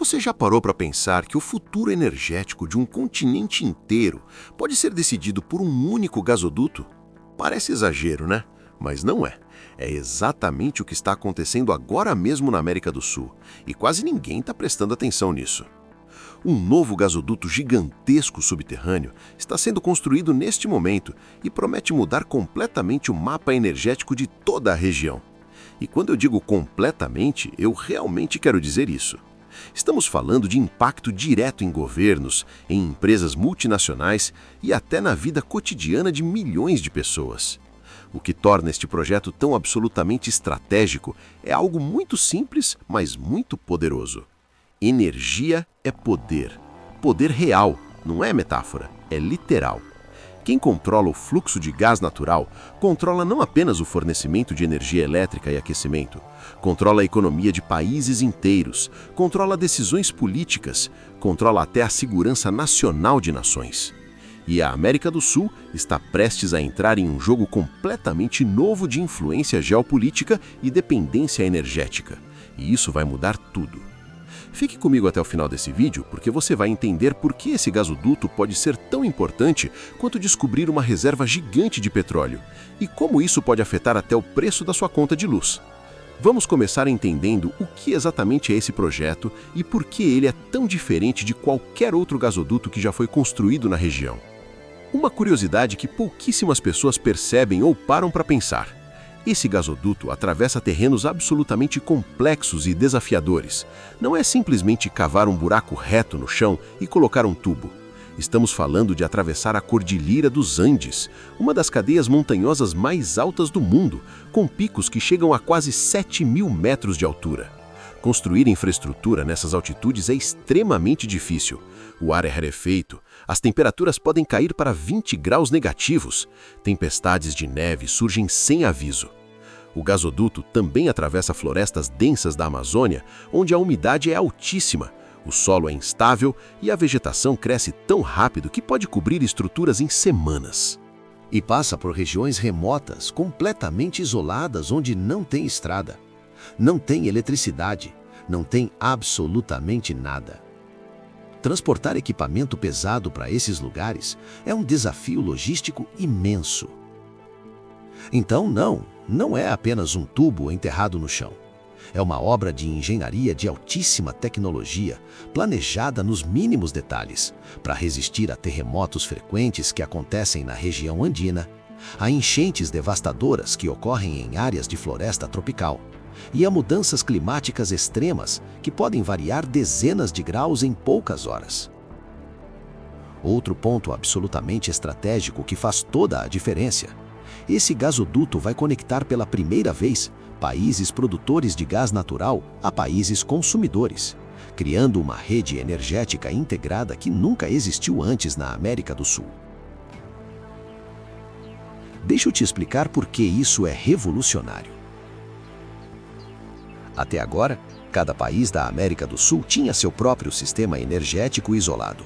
Você já parou para pensar que o futuro energético de um continente inteiro pode ser decidido por um único gasoduto? Parece exagero, né? Mas não é. É exatamente o que está acontecendo agora mesmo na América do Sul, e quase ninguém está prestando atenção nisso. Um novo gasoduto gigantesco subterrâneo está sendo construído neste momento e promete mudar completamente o mapa energético de toda a região. E quando eu digo completamente, eu realmente quero dizer isso. Estamos falando de impacto direto em governos, em empresas multinacionais e até na vida cotidiana de milhões de pessoas. O que torna este projeto tão absolutamente estratégico é algo muito simples, mas muito poderoso. Energia é poder. Poder real, não é metáfora, é literal. Quem controla o fluxo de gás natural controla não apenas o fornecimento de energia elétrica e aquecimento, controla a economia de países inteiros, controla decisões políticas, controla até a segurança nacional de nações. E a América do Sul está prestes a entrar em um jogo completamente novo de influência geopolítica e dependência energética. E isso vai mudar tudo. Fique comigo até o final desse vídeo, porque você vai entender por que esse gasoduto pode ser tão importante quanto descobrir uma reserva gigante de petróleo, e como isso pode afetar até o preço da sua conta de luz. Vamos começar entendendo o que exatamente é esse projeto e por que ele é tão diferente de qualquer outro gasoduto que já foi construído na região. Uma curiosidade que pouquíssimas pessoas percebem ou param para pensar. Esse gasoduto atravessa terrenos absolutamente complexos e desafiadores. Não é simplesmente cavar um buraco reto no chão e colocar um tubo. Estamos falando de atravessar a Cordilheira dos Andes, uma das cadeias montanhosas mais altas do mundo, com picos que chegam a quase 7.000 metros de altura. Construir infraestrutura nessas altitudes é extremamente difícil. O ar é rarefeito, as temperaturas podem cair para 20 graus negativos, tempestades de neve surgem sem aviso. O gasoduto também atravessa florestas densas da Amazônia, onde a umidade é altíssima, o solo é instável e a vegetação cresce tão rápido que pode cobrir estruturas em semanas. E passa por regiões remotas, completamente isoladas, onde não tem estrada, não tem eletricidade, não tem absolutamente nada. Transportar equipamento pesado para esses lugares é um desafio logístico imenso. Então, não é apenas um tubo enterrado no chão. É uma obra de engenharia de altíssima tecnologia, planejada nos mínimos detalhes, para resistir a terremotos frequentes que acontecem na região andina, a enchentes devastadoras que ocorrem em áreas de floresta tropical, e a mudanças climáticas extremas que podem variar dezenas de graus em poucas horas. Outro ponto absolutamente estratégico que faz toda a diferença: esse gasoduto vai conectar pela primeira vez países produtores de gás natural a países consumidores, criando uma rede energética integrada que nunca existiu antes na América do Sul. Deixa eu te explicar por que isso é revolucionário. Até agora, cada país da América do Sul tinha seu próprio sistema energético isolado.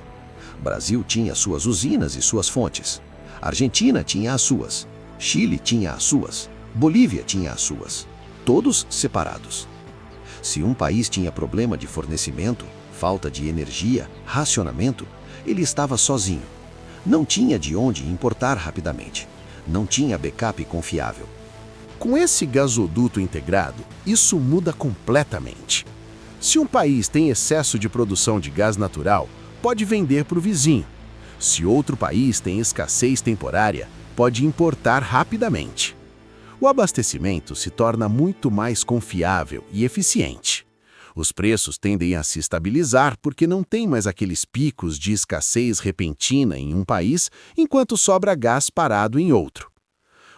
Brasil tinha suas usinas e suas fontes. Argentina tinha as suas. Chile tinha as suas. Bolívia tinha as suas. Todos separados. Se um país tinha problema de fornecimento, falta de energia, racionamento, ele estava sozinho. Não tinha de onde importar rapidamente. Não tinha backup confiável. Com esse gasoduto integrado, isso muda completamente. Se um país tem excesso de produção de gás natural, pode vender para o vizinho. Se outro país tem escassez temporária, pode importar rapidamente. O abastecimento se torna muito mais confiável e eficiente. Os preços tendem a se estabilizar porque não tem mais aqueles picos de escassez repentina em um país, enquanto sobra gás parado em outro.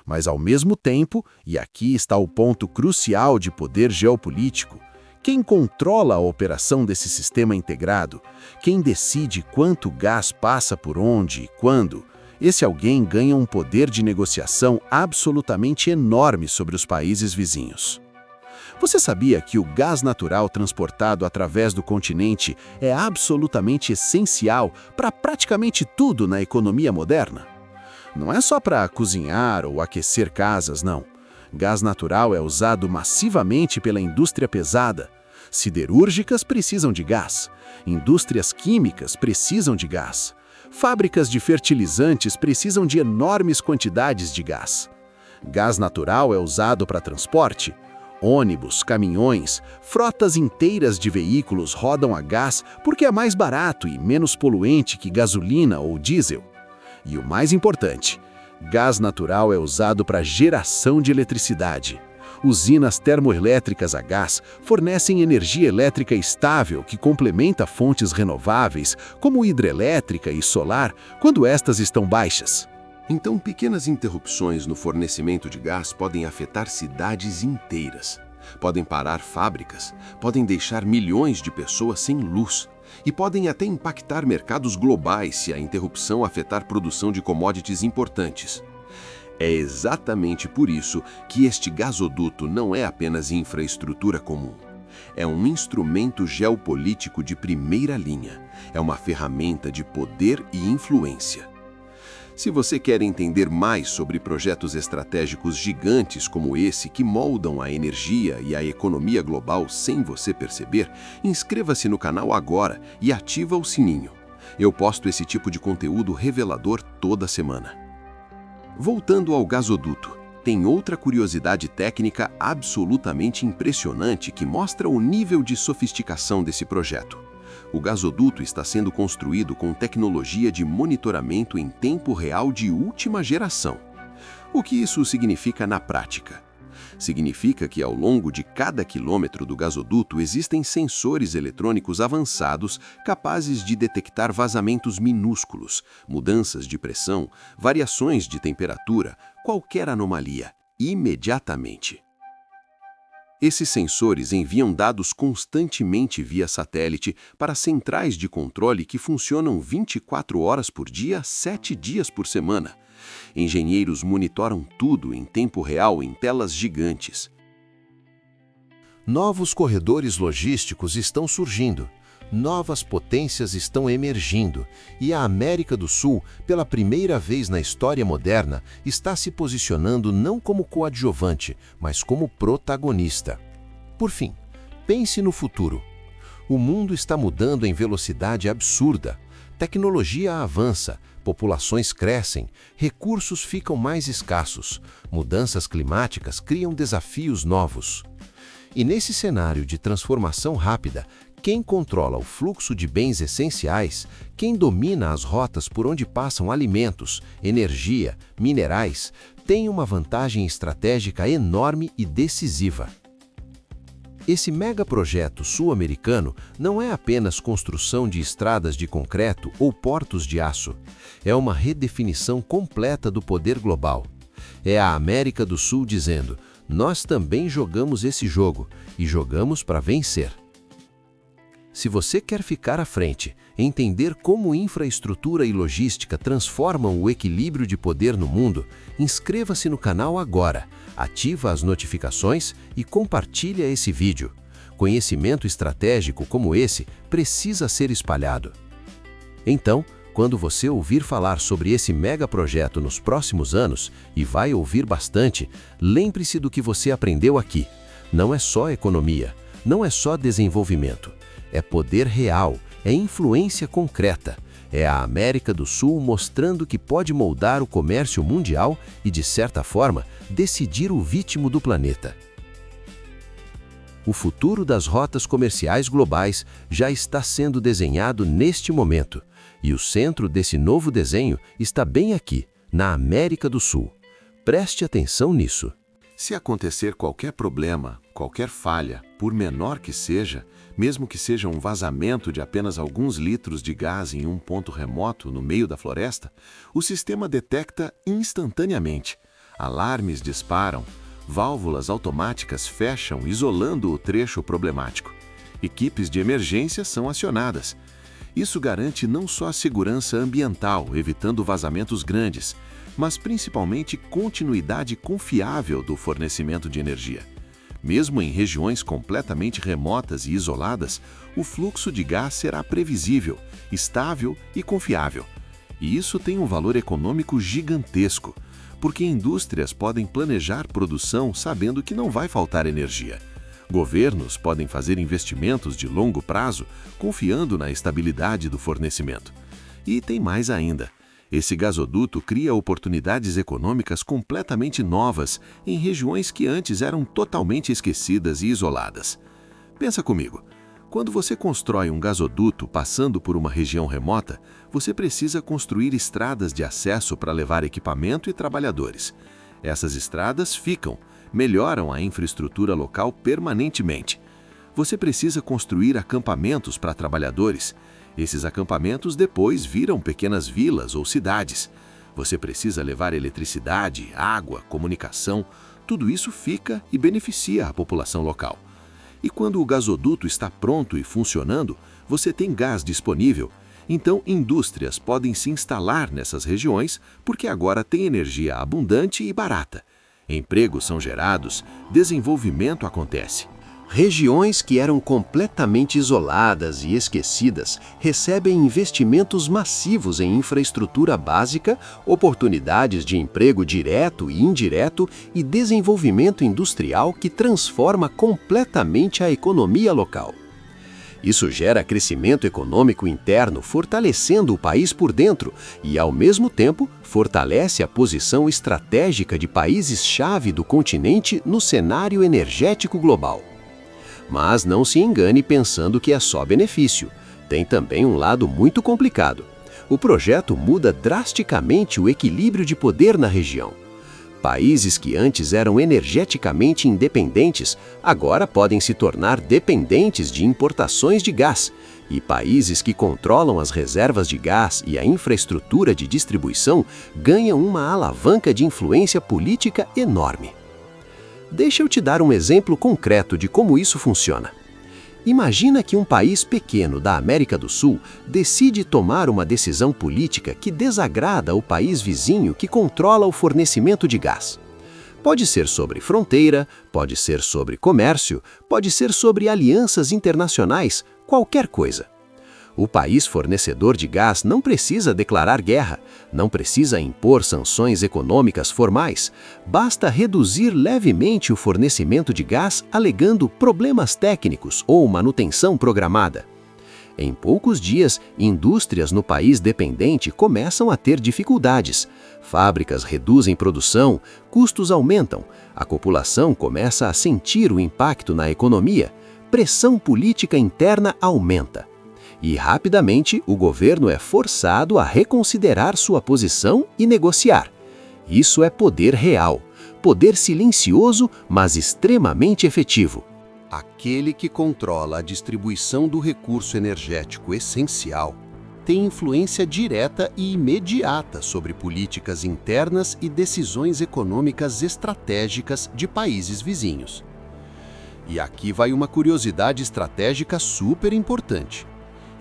Mas ao mesmo tempo, e aqui está o ponto crucial de poder geopolítico, quem controla a operação desse sistema integrado, quem decide quanto gás passa por onde e quando, esse alguém ganha um poder de negociação absolutamente enorme sobre os países vizinhos. Você sabia que o gás natural transportado através do continente é absolutamente essencial para praticamente tudo na economia moderna? Não é só para cozinhar ou aquecer casas, não. Gás natural é usado massivamente pela indústria pesada. Siderúrgicas precisam de gás. Indústrias químicas precisam de gás. Fábricas de fertilizantes precisam de enormes quantidades de gás. Gás natural é usado para transporte. Ônibus, caminhões, frotas inteiras de veículos rodam a gás porque é mais barato e menos poluente que gasolina ou diesel. E o mais importante, gás natural é usado para geração de eletricidade. Usinas termoelétricas a gás fornecem energia elétrica estável que complementa fontes renováveis, como hidrelétrica e solar, quando estas estão baixas. Então, pequenas interrupções no fornecimento de gás podem afetar cidades inteiras. Podem parar fábricas, podem deixar milhões de pessoas sem luz e podem até impactar mercados globais se a interrupção afetar produção de commodities importantes. É exatamente por isso que este gasoduto não é apenas infraestrutura comum. É um instrumento geopolítico de primeira linha. É uma ferramenta de poder e influência. Se você quer entender mais sobre projetos estratégicos gigantes como esse que moldam a energia e a economia global sem você perceber, inscreva-se no canal agora e ativa o sininho. Eu posto esse tipo de conteúdo revelador toda semana. Voltando ao gasoduto, tem outra curiosidade técnica absolutamente impressionante que mostra o nível de sofisticação desse projeto. O gasoduto está sendo construído com tecnologia de monitoramento em tempo real de última geração. O que isso significa na prática? Significa que ao longo de cada quilômetro do gasoduto existem sensores eletrônicos avançados capazes de detectar vazamentos minúsculos, mudanças de pressão, variações de temperatura, qualquer anomalia, imediatamente. Esses sensores enviam dados constantemente via satélite para centrais de controle que funcionam 24 horas por dia, 7 dias por semana. Engenheiros monitoram tudo em tempo real em telas gigantes. Novos corredores logísticos estão surgindo, novas potências estão emergindo e a América do Sul, pela primeira vez na história moderna, está se posicionando não como coadjuvante, mas como protagonista. Por fim, pense no futuro. O mundo está mudando em velocidade absurda. Tecnologia avança, populações crescem, recursos ficam mais escassos, mudanças climáticas criam desafios novos. E nesse cenário de transformação rápida, quem controla o fluxo de bens essenciais, quem domina as rotas por onde passam alimentos, energia, minerais, tem uma vantagem estratégica enorme e decisiva. Esse megaprojeto sul-americano não é apenas construção de estradas de concreto ou portos de aço. É uma redefinição completa do poder global. É a América do Sul dizendo: nós também jogamos esse jogo e jogamos para vencer. Se você quer ficar à frente, entender como infraestrutura e logística transformam o equilíbrio de poder no mundo, inscreva-se no canal agora, ativa as notificações e compartilha esse vídeo. Conhecimento estratégico como esse precisa ser espalhado. Então, quando você ouvir falar sobre esse megaprojeto nos próximos anos, e vai ouvir bastante, lembre-se do que você aprendeu aqui. Não é só economia, não é só desenvolvimento. É poder real, é influência concreta. É a América do Sul mostrando que pode moldar o comércio mundial e, de certa forma, decidir o ritmo do planeta. O futuro das rotas comerciais globais já está sendo desenhado neste momento, e o centro desse novo desenho está bem aqui, na América do Sul. Preste atenção nisso. Se acontecer qualquer problema, qualquer falha, por menor que seja, mesmo que seja um vazamento de apenas alguns litros de gás em um ponto remoto no meio da floresta, o sistema detecta instantaneamente. Alarmes disparam, válvulas automáticas fecham, isolando o trecho problemático. Equipes de emergência são acionadas. Isso garante não só a segurança ambiental, evitando vazamentos grandes, mas principalmente continuidade confiável do fornecimento de energia. Mesmo em regiões completamente remotas e isoladas, o fluxo de gás será previsível, estável e confiável. E isso tem um valor econômico gigantesco, porque indústrias podem planejar produção sabendo que não vai faltar energia. Governos podem fazer investimentos de longo prazo confiando na estabilidade do fornecimento. E tem mais ainda. Esse gasoduto cria oportunidades econômicas completamente novas em regiões que antes eram totalmente esquecidas e isoladas. Pensa comigo. Quando você constrói um gasoduto passando por uma região remota, você precisa construir estradas de acesso para levar equipamento e trabalhadores. Essas estradas melhoram a infraestrutura local permanentemente. Você precisa construir acampamentos para trabalhadores. Esses acampamentos depois viram pequenas vilas ou cidades. Você precisa levar eletricidade, água, comunicação. Tudo isso fica e beneficia a população local. E quando o gasoduto está pronto e funcionando, você tem gás disponível. Então, indústrias podem se instalar nessas regiões porque agora tem energia abundante e barata. Empregos são gerados, desenvolvimento acontece. Regiões que eram completamente isoladas e esquecidas recebem investimentos massivos em infraestrutura básica, oportunidades de emprego direto e indireto e desenvolvimento industrial que transforma completamente a economia local. Isso gera crescimento econômico interno, fortalecendo o país por dentro e, ao mesmo tempo, fortalece a posição estratégica de países-chave do continente no cenário energético global. Mas não se engane pensando que é só benefício. Tem também um lado muito complicado. O projeto muda drasticamente o equilíbrio de poder na região. Países que antes eram energeticamente independentes, agora podem se tornar dependentes de importações de gás. E países que controlam as reservas de gás e a infraestrutura de distribuição ganham uma alavanca de influência política enorme. Deixa eu te dar um exemplo concreto de como isso funciona. Imagina que um país pequeno da América do Sul decide tomar uma decisão política que desagrada o país vizinho que controla o fornecimento de gás. Pode ser sobre fronteira, pode ser sobre comércio, pode ser sobre alianças internacionais, qualquer coisa. O país fornecedor de gás não precisa declarar guerra, não precisa impor sanções econômicas formais, basta reduzir levemente o fornecimento de gás alegando problemas técnicos ou manutenção programada. Em poucos dias, indústrias no país dependente começam a ter dificuldades. Fábricas reduzem produção, custos aumentam, a população começa a sentir o impacto na economia, pressão política interna aumenta. E rapidamente o governo é forçado a reconsiderar sua posição e negociar. Isso é poder real, poder silencioso, mas extremamente efetivo. Aquele que controla a distribuição do recurso energético essencial tem influência direta e imediata sobre políticas internas e decisões econômicas estratégicas de países vizinhos. E aqui vai uma curiosidade estratégica super importante.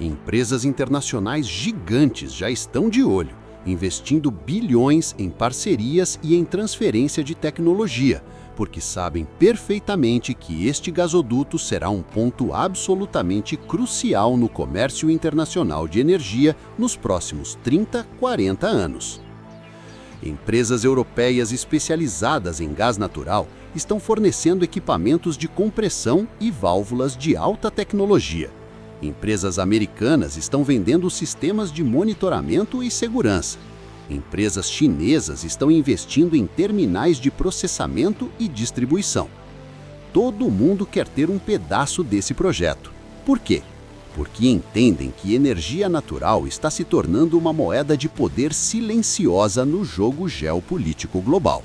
Empresas internacionais gigantes já estão de olho, investindo bilhões em parcerias e em transferência de tecnologia, porque sabem perfeitamente que este gasoduto será um ponto absolutamente crucial no comércio internacional de energia nos próximos 30, 40 anos. Empresas europeias especializadas em gás natural estão fornecendo equipamentos de compressão e válvulas de alta tecnologia. Empresas americanas estão vendendo sistemas de monitoramento e segurança. Empresas chinesas estão investindo em terminais de processamento e distribuição. Todo mundo quer ter um pedaço desse projeto. Por quê? Porque entendem que energia natural está se tornando uma moeda de poder silenciosa no jogo geopolítico global.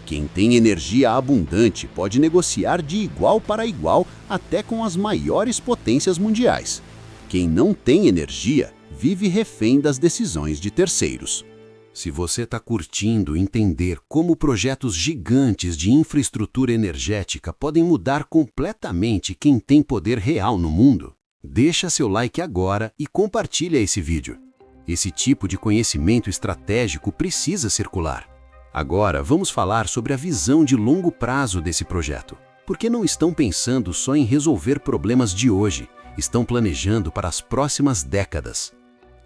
Quem tem energia abundante pode negociar de igual para igual até com as maiores potências mundiais. Quem não tem energia vive refém das decisões de terceiros. Se você está curtindo entender como projetos gigantes de infraestrutura energética podem mudar completamente quem tem poder real no mundo, deixa seu like agora e compartilha esse vídeo. Esse tipo de conhecimento estratégico precisa circular. Agora, vamos falar sobre a visão de longo prazo desse projeto. Porque não estão pensando só em resolver problemas de hoje, estão planejando para as próximas décadas.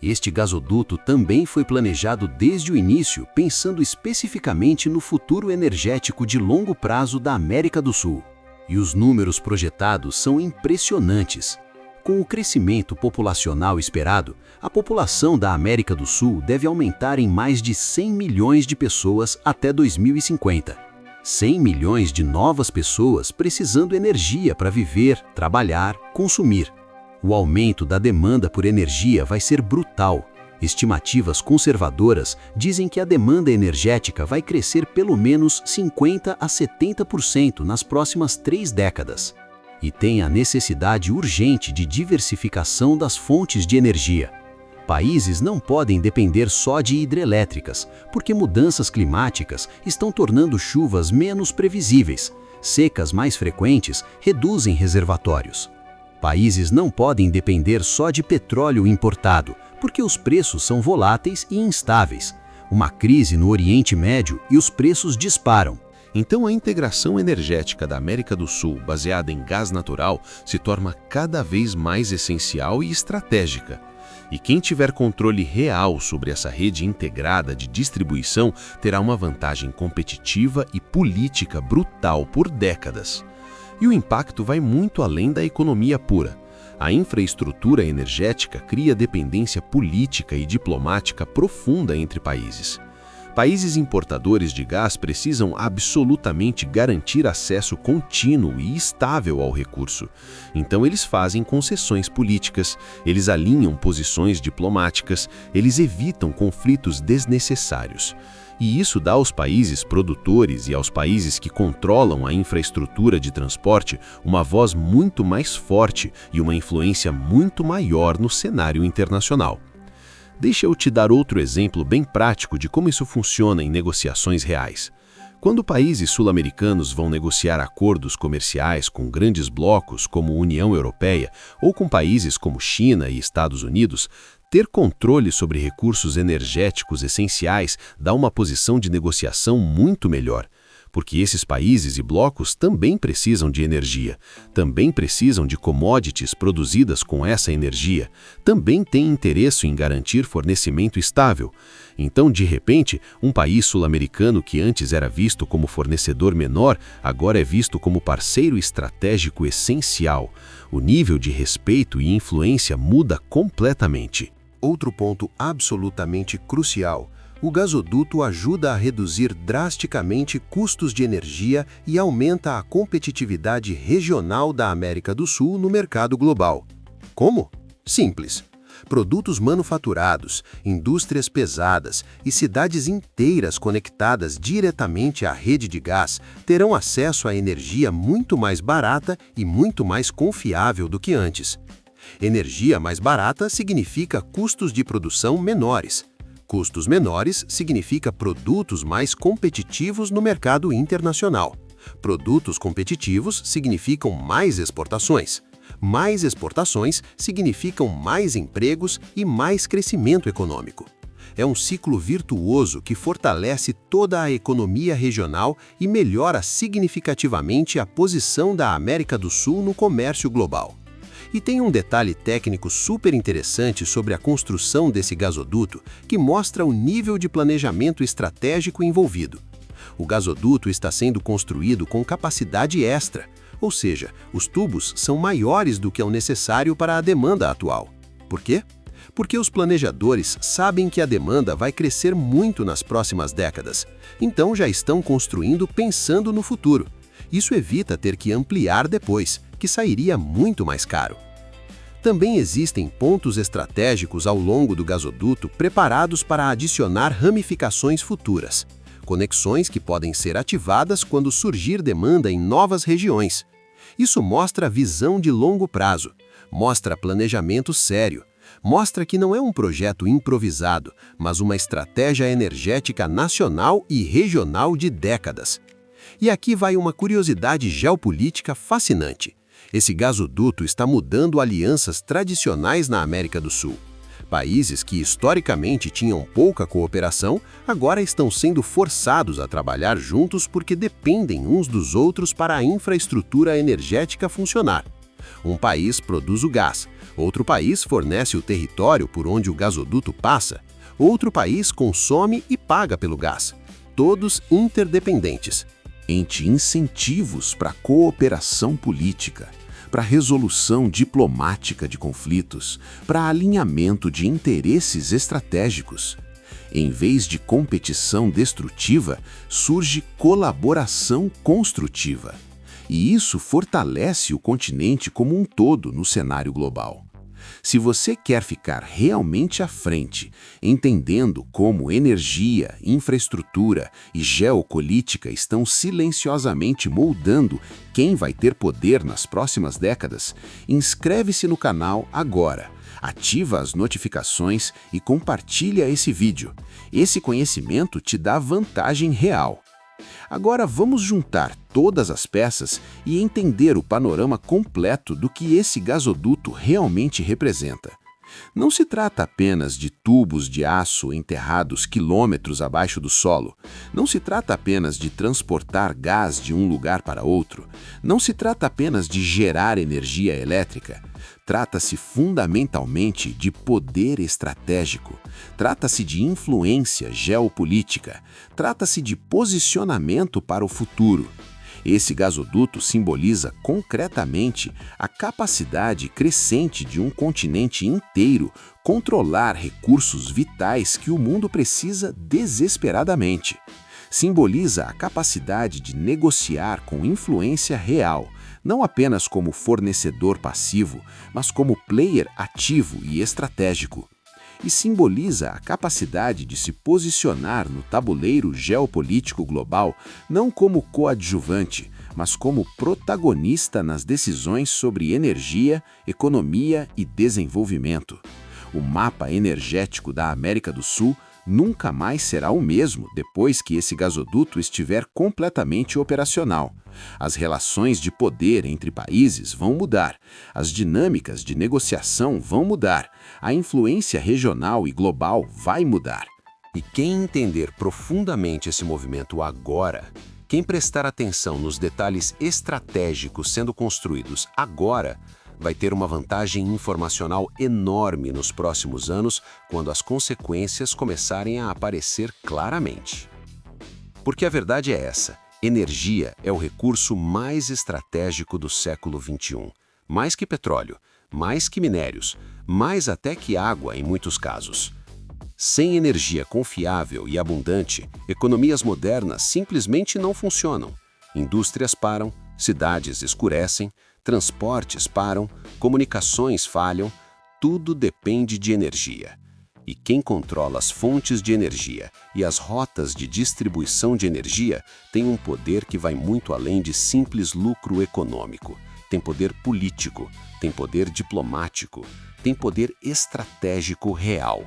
Este gasoduto também foi planejado desde o início, pensando especificamente no futuro energético de longo prazo da América do Sul. E os números projetados são impressionantes. Com o crescimento populacional esperado, a população da América do Sul deve aumentar em mais de 100 milhões de pessoas até 2050. 100 milhões de novas pessoas precisando de energia para viver, trabalhar, consumir. O aumento da demanda por energia vai ser brutal. Estimativas conservadoras dizem que a demanda energética vai crescer pelo menos 50% a 70% nas próximas 3 décadas. E tem a necessidade urgente de diversificação das fontes de energia. Países não podem depender só de hidrelétricas, porque mudanças climáticas estão tornando chuvas menos previsíveis, secas mais frequentes reduzem reservatórios. Países não podem depender só de petróleo importado, porque os preços são voláteis e instáveis. Uma crise no Oriente Médio e os preços disparam. Então a integração energética da América do Sul, baseada em gás natural, se torna cada vez mais essencial e estratégica. E quem tiver controle real sobre essa rede integrada de distribuição terá uma vantagem competitiva e política brutal por décadas. E o impacto vai muito além da economia pura. A infraestrutura energética cria dependência política e diplomática profunda entre países. Países importadores de gás precisam absolutamente garantir acesso contínuo e estável ao recurso. Então eles fazem concessões políticas, eles alinham posições diplomáticas, eles evitam conflitos desnecessários. E isso dá aos países produtores e aos países que controlam a infraestrutura de transporte uma voz muito mais forte e uma influência muito maior no cenário internacional. Deixa eu te dar outro exemplo bem prático de como isso funciona em negociações reais. Quando países sul-americanos vão negociar acordos comerciais com grandes blocos como União Europeia ou com países como China e Estados Unidos, ter controle sobre recursos energéticos essenciais dá uma posição de negociação muito melhor. Porque esses países e blocos também precisam de energia, também precisam de commodities produzidas com essa energia, também têm interesse em garantir fornecimento estável. Então, de repente, um país sul-americano que antes era visto como fornecedor menor, agora é visto como parceiro estratégico essencial. O nível de respeito e influência muda completamente. Outro ponto absolutamente crucial. O gasoduto ajuda a reduzir drasticamente custos de energia e aumenta a competitividade regional da América do Sul no mercado global. Como? Simples. Produtos manufaturados, indústrias pesadas e cidades inteiras conectadas diretamente à rede de gás terão acesso a energia muito mais barata e muito mais confiável do que antes. Energia mais barata significa custos de produção menores. Custos menores significa produtos mais competitivos no mercado internacional. Produtos competitivos significam mais exportações. Mais exportações significam mais empregos e mais crescimento econômico. É um ciclo virtuoso que fortalece toda a economia regional e melhora significativamente a posição da América do Sul no comércio global. E tem um detalhe técnico super interessante sobre a construção desse gasoduto que mostra o nível de planejamento estratégico envolvido. O gasoduto está sendo construído com capacidade extra, ou seja, os tubos são maiores do que o necessário para a demanda atual. Por quê? Porque os planejadores sabem que a demanda vai crescer muito nas próximas décadas, então já estão construindo pensando no futuro. Isso evita ter que ampliar depois, que sairia muito mais caro. Também existem pontos estratégicos ao longo do gasoduto preparados para adicionar ramificações futuras, conexões que podem ser ativadas quando surgir demanda em novas regiões. Isso mostra visão de longo prazo, mostra planejamento sério, mostra que não é um projeto improvisado, mas uma estratégia energética nacional e regional de décadas. E aqui vai uma curiosidade geopolítica fascinante. Esse gasoduto está mudando alianças tradicionais na América do Sul. Países que historicamente tinham pouca cooperação, agora estão sendo forçados a trabalhar juntos porque dependem uns dos outros para a infraestrutura energética funcionar. Um país produz o gás, outro país fornece o território por onde o gasoduto passa, outro país consome e paga pelo gás. Todos interdependentes. entre incentivos para cooperação política, para resolução diplomática de conflitos, para alinhamento de interesses estratégicos. Em vez de competição destrutiva, surge colaboração construtiva. E isso fortalece o continente como um todo no cenário global. Se você quer ficar realmente à frente, entendendo como energia, infraestrutura e geopolítica estão silenciosamente moldando quem vai ter poder nas próximas décadas, inscreve-se no canal agora, ativa as notificações e compartilha esse vídeo. Esse conhecimento te dá vantagem real. Agora vamos juntar todas as peças e entender o panorama completo do que esse gasoduto realmente representa. Não se trata apenas de tubos de aço enterrados quilômetros abaixo do solo. Não se trata apenas de transportar gás de um lugar para outro. Não se trata apenas de gerar energia elétrica. Trata-se fundamentalmente de poder estratégico. Trata-se de influência geopolítica. Trata-se de posicionamento para o futuro. Esse gasoduto simboliza concretamente a capacidade crescente de um continente inteiro controlar recursos vitais que o mundo precisa desesperadamente. Simboliza a capacidade de negociar com influência real, não apenas como fornecedor passivo, mas como player ativo e estratégico. E simboliza a capacidade de se posicionar no tabuleiro geopolítico global não como coadjuvante, mas como protagonista nas decisões sobre energia, economia e desenvolvimento. O mapa energético da América do Sul nunca mais será o mesmo depois que esse gasoduto estiver completamente operacional. As relações de poder entre países vão mudar, as dinâmicas de negociação vão mudar, a influência regional e global vai mudar. E quem entender profundamente esse movimento agora, quem prestar atenção nos detalhes estratégicos sendo construídos agora, vai ter uma vantagem informacional enorme nos próximos anos quando as consequências começarem a aparecer claramente. Porque a verdade é essa: energia é o recurso mais estratégico do século XXI. Mais que petróleo, mais que minérios, mais até que água em muitos casos. Sem energia confiável e abundante, economias modernas simplesmente não funcionam. Indústrias param, cidades escurecem, transportes param, comunicações falham, tudo depende de energia. E quem controla as fontes de energia e as rotas de distribuição de energia tem um poder que vai muito além de simples lucro econômico. Tem poder político, tem poder diplomático, tem poder estratégico real.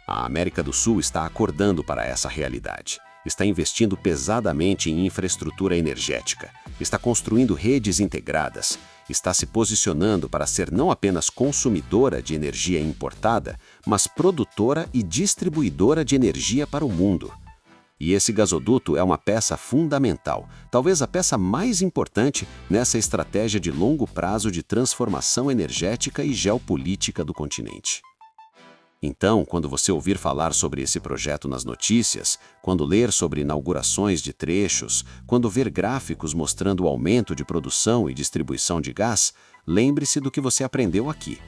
A América do Sul está acordando para essa realidade. Está investindo pesadamente em infraestrutura energética, está construindo redes integradas, está se posicionando para ser não apenas consumidora de energia importada, mas produtora e distribuidora de energia para o mundo. E esse gasoduto é uma peça fundamental, talvez a peça mais importante nessa estratégia de longo prazo de transformação energética e geopolítica do continente. Então, quando você ouvir falar sobre esse projeto nas notícias, quando ler sobre inaugurações de trechos, quando ver gráficos mostrando o aumento de produção e distribuição de gás, lembre-se do que você aprendeu aqui.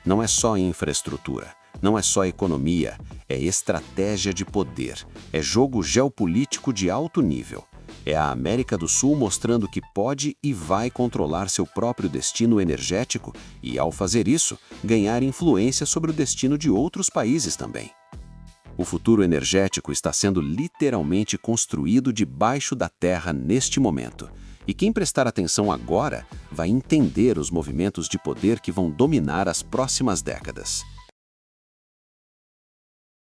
Não é só infraestrutura, não é só economia, é estratégia de poder, é jogo geopolítico de alto nível. É a América do Sul mostrando que pode e vai controlar seu próprio destino energético e, ao fazer isso, ganhar influência sobre o destino de outros países também. O futuro energético está sendo literalmente construído debaixo da terra neste momento. E quem prestar atenção agora vai entender os movimentos de poder que vão dominar as próximas décadas.